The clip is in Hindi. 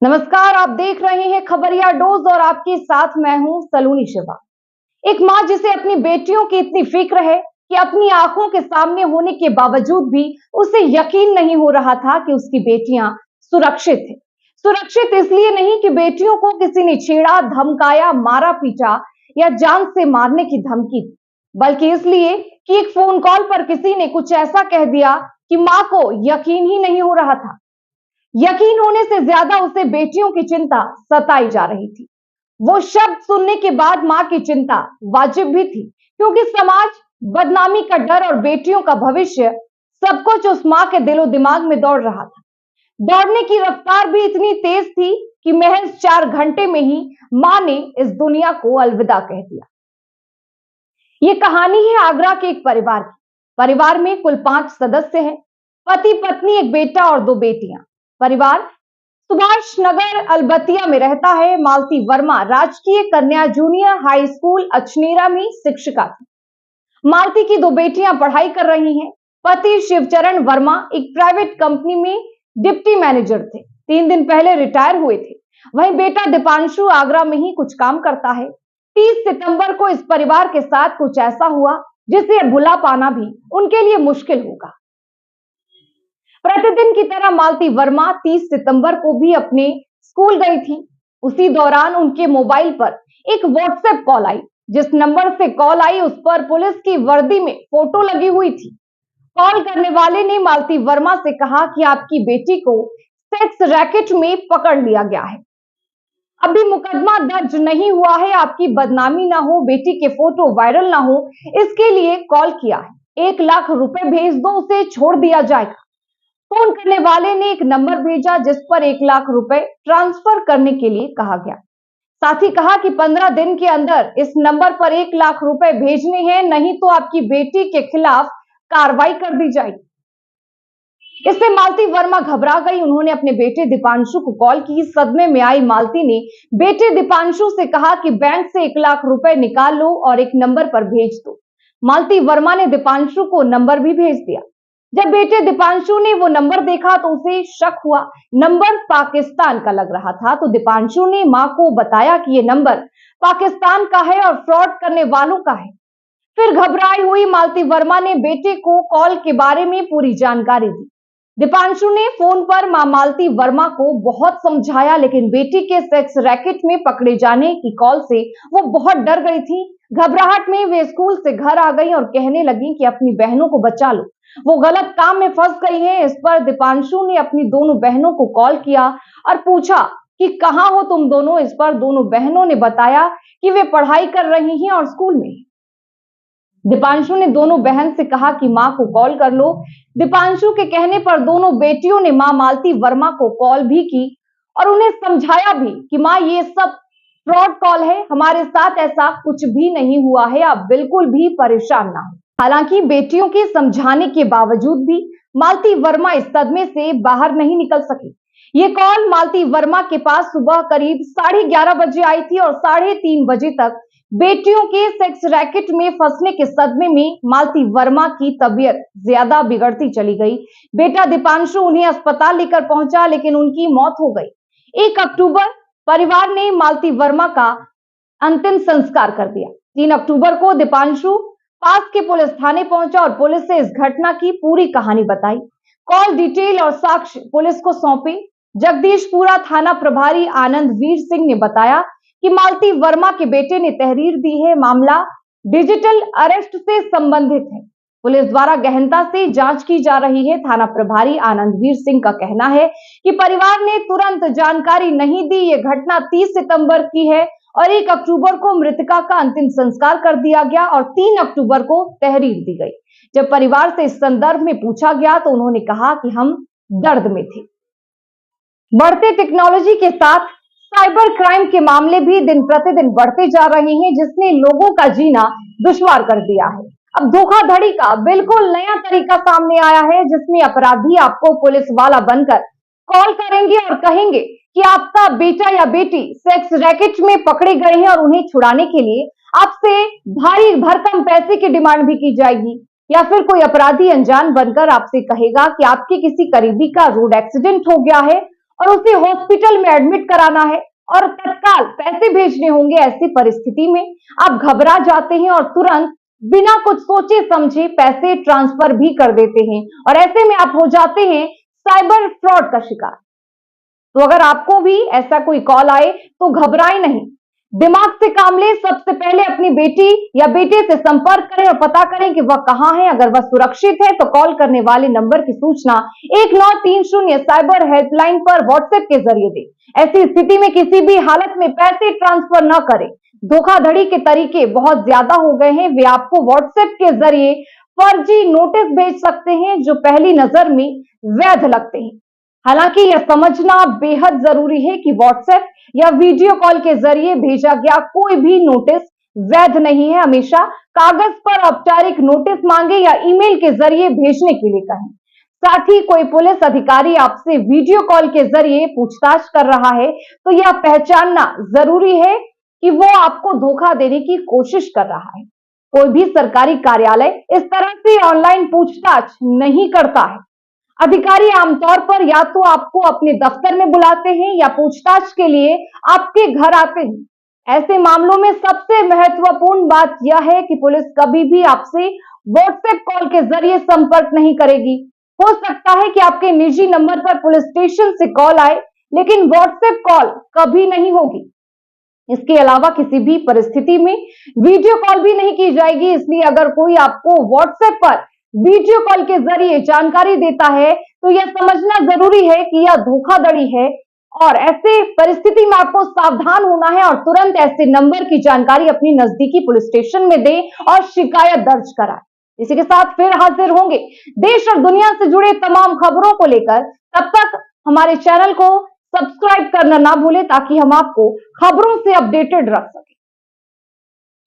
नमस्कार, आप देख रहे हैं खबरिया डोज और आपके साथ मैं हूं सलोनी शिवा। एक मां जिसे अपनी बेटियों की इतनी फिक्र है कि अपनी आंखों के सामने होने के बावजूद भी उसे यकीन नहीं हो रहा था कि उसकी बेटियां सुरक्षित हैं। सुरक्षित इसलिए नहीं कि बेटियों को किसी ने छेड़ा, धमकाया, मारा, पीटा या जान से मारने की धमकी दी, बल्कि इसलिए कि एक फोन कॉल पर किसी ने कुछ ऐसा कह दिया कि मां को यकीन ही नहीं हो रहा था। यकीन होने से ज्यादा उसे बेटियों की चिंता सताई जा रही थी। वो शब्द सुनने के बाद मां की चिंता वाजिब भी थी, क्योंकि समाज, बदनामी का डर और बेटियों का भविष्य सब कुछ उस मां के दिलो दिमाग में दौड़ रहा था। दौड़ने की रफ्तार भी इतनी तेज थी कि महज 4 घंटे में ही मां ने इस दुनिया को अलविदा कह दिया। ये कहानी है आगरा के एक परिवार की। परिवार में कुल 5 सदस्य हैं। पति, पत्नी, एक बेटा और 2 बेटियां। परिवार सुभाष नगर अलबतिया में रहता है। मालती वर्मा राजकीय कन्या जूनियर हाई स्कूल अछनेरा में शिक्षिका थी। मालती की 2 बेटियां पढ़ाई कर रही हैं। पति शिवचरण वर्मा एक प्राइवेट कंपनी में डिप्टी मैनेजर थे। 3 दिन पहले रिटायर हुए थे। वहीं बेटा दीपांशु आगरा में ही कुछ काम करता है। 30 सितंबर को इस परिवार के साथ कुछ ऐसा हुआ जिसे भुला पाना भी उनके लिए मुश्किल होगा। प्रतिदिन की तरह मालती वर्मा 30 सितंबर को भी अपने स्कूल गई थी। उसी दौरान उनके मोबाइल पर एक व्हाट्सएप कॉल आई। जिस नंबर से कॉल आई उस पर पुलिस की वर्दी में फोटो लगी हुई थी। कॉल करने वाले ने मालती वर्मा से कहा कि आपकी बेटी को सेक्स रैकेट में पकड़ लिया गया है। अभी मुकदमा दर्ज नहीं हुआ है, आपकी बदनामी ना हो, बेटी के फोटो वायरल ना हो, इसके लिए कॉल किया है। 1 लाख रुपए भेज दो, उसे छोड़ दिया जाएगा। फोन करने वाले ने एक नंबर भेजा जिस पर 1 लाख रुपए ट्रांसफर करने के लिए कहा गया। साथ ही कहा कि 15 दिन के अंदर इस नंबर पर 1 लाख रुपए भेजने हैं, नहीं तो आपकी बेटी के खिलाफ कार्रवाई कर दी जाएगी। इससे मालती वर्मा घबरा गई। उन्होंने अपने बेटे दीपांशु को कॉल की। सदमे में आई मालती ने बेटे दीपांशु से कहा कि बैंक से 1 लाख रुपए निकाल लो और एक नंबर पर भेज दो। मालती वर्मा ने दीपांशु को नंबर भी भेज दिया। जब बेटे दीपांशु ने वो नंबर देखा तो उसे शक हुआ। नंबर पाकिस्तान का लग रहा था, तो दीपांशु ने मां को बताया कि ये नंबर पाकिस्तान का है और फ्रॉड करने वालों का है। फिर घबराई हुई मालती वर्मा ने बेटे को कॉल के बारे में पूरी जानकारी दी। दीपांशु ने फोन पर मां मालती वर्मा को बहुत समझाया, लेकिन बेटी के सेक्स रैकेट में पकड़े जाने की कॉल से वो बहुत डर गई थी। घबराहट में वे स्कूल से घर आ गई और कहने लगी कि अपनी बहनों को बचा लो, वो गलत काम में फंस गई हैं। इस पर दीपांशु ने अपनी दोनों बहनों को कॉल किया और पूछा कि कहां हो तुम दोनों। इस पर दोनों बहनों ने बताया कि वे पढ़ाई कर रही हैं और स्कूल में। दीपांशु ने दोनों बहन से कहा कि मां को कॉल कर लो। दीपांशु के कहने पर दोनों बेटियों ने मां मालती वर्मा को कॉल भी की और उन्हें समझाया भी कि मां ये सब फ्रॉड कॉल है, हमारे साथ ऐसा कुछ भी नहीं हुआ है, आप बिल्कुल भी परेशान ना हो। हालांकि बेटियों के समझाने के बावजूद भी मालती वर्मा इस सदमे से बाहर नहीं निकल सकी। ये कॉल मालती वर्मा के पास सुबह करीब 11:30 बजे आई थी और 3:30 बजे तक बेटियों के सेक्स रैकेट में फंसने के सदमे में मालती वर्मा की तबीयत ज्यादा बिगड़ती चली गई। बेटा दीपांशु उन्हें अस्पताल लेकर पहुंचा, लेकिन उनकी मौत हो गई। 1 अक्टूबर परिवार ने मालती वर्मा का अंतिम संस्कार कर दिया। 3 अक्टूबर को दीपांशु पास के पुलिस थाने पहुंचा और पुलिस से इस घटना की पूरी कहानी बताई। कॉल डिटेल और साक्ष्य पुलिस को सौंपे। जगदीशपुरा थाना प्रभारी आनंद वीर सिंह ने बताया कि मालती वर्मा के बेटे ने तहरीर दी है। मामला डिजिटल अरेस्ट से संबंधित है। पुलिस द्वारा गहनता से जांच की जा रही है। थाना प्रभारी आनंद वीर सिंह का कहना है कि परिवार ने तुरंत जानकारी नहीं दी। ये घटना 30 सितंबर की है और 1 अक्टूबर को मृतका का अंतिम संस्कार कर दिया गया और 3 अक्टूबर को तहरीर दी गई। जब परिवार से इस संदर्भ में पूछा गया तो उन्होंने कहा कि हम दर्द में थे। बढ़ते टेक्नोलॉजी के साथ साइबर क्राइम के मामले भी दिन प्रतिदिन बढ़ते जा रहे हैं, जिसने लोगों का जीना दुश्वार कर दिया है। अब धोखाधड़ी का बिल्कुल नया तरीका सामने आया है, जिसमें अपराधी आपको पुलिस वाला बनकर कॉल करेंगे और कहेंगे कि आपका बेटा या बेटी सेक्स रैकेट में पकड़े गए हैं और उन्हें छुड़ाने के लिए आपसे भारी भरकम पैसे की डिमांड भी की जाएगी। या फिर कोई अपराधी अनजान बनकर आपसे कहेगा कि आपके किसी करीबी का रोड एक्सीडेंट हो गया है और उसे हॉस्पिटल में एडमिट कराना है और तत्काल पैसे भेजने होंगे, ऐसी परिस्थिति में आप घबरा जाते हैं और तुरंत बिना कुछ सोचे समझे पैसे ट्रांसफर भी कर देते हैं और ऐसे में आप हो जाते हैं साइबर फ्रॉड का शिकार। तो अगर आपको भी ऐसा कोई कॉल आए तो घबराएं नहीं, दिमाग से काम ले। सबसे पहले अपनी बेटी या बेटे से संपर्क करें और पता करें कि वह कहां है। अगर वह सुरक्षित है तो कॉल करने वाले नंबर की सूचना 1930 साइबर हेल्पलाइन पर व्हाट्सएप के जरिए दें। ऐसी स्थिति में किसी भी हालत में पैसे ट्रांसफर न करें। धोखाधड़ी के तरीके बहुत ज्यादा हो गए हैं। वे आपको व्हाट्सएप के जरिए फर्जी नोटिस भेज सकते हैं जो पहली नजर में वैध लगते हैं। हालांकि यह समझना बेहद जरूरी है कि व्हाट्सएप या वीडियो कॉल के जरिए भेजा गया कोई भी नोटिस वैध नहीं है। हमेशा कागज पर औपचारिक नोटिस मांगे या ईमेल के जरिए भेजने के लिए कहें। साथ ही कोई पुलिस अधिकारी आपसे वीडियो कॉल के जरिए पूछताछ कर रहा है तो यह पहचानना जरूरी है कि वो आपको धोखा देने की कोशिश कर रहा है। कोई भी सरकारी कार्यालय इस तरह से ऑनलाइन पूछताछ नहीं करता है। अधिकारी आमतौर पर या तो आपको अपने दफ्तर में बुलाते हैं या पूछताछ के लिए आपके घर आते हैं। ऐसे मामलों में सबसे महत्वपूर्ण बात यह है कि पुलिस कभी भी आपसे व्हाट्सएप कॉल के जरिए संपर्क नहीं करेगी। हो सकता है कि आपके निजी नंबर पर पुलिस स्टेशन से कॉल आए, लेकिन व्हाट्सएप कॉल कभी नहीं होगी। इसके अलावा किसी भी परिस्थिति में वीडियो कॉल भी नहीं की जाएगी। इसलिए अगर कोई आपको व्हाट्सएप पर वीडियो कॉल के जरिए जानकारी देता है तो यह समझना जरूरी है कि यह धोखाधड़ी है और ऐसे परिस्थिति में आपको सावधान होना है और तुरंत ऐसे नंबर की जानकारी अपनी नजदीकी पुलिस स्टेशन में दें और शिकायत दर्ज कराएं। इसी के साथ फिर हाजिर होंगे देश और दुनिया से जुड़े तमाम खबरों को लेकर। तब तक हमारे चैनल को सब्सक्राइब करना ना भूलें ताकि हम आपको खबरों से अपडेटेड रख सकें।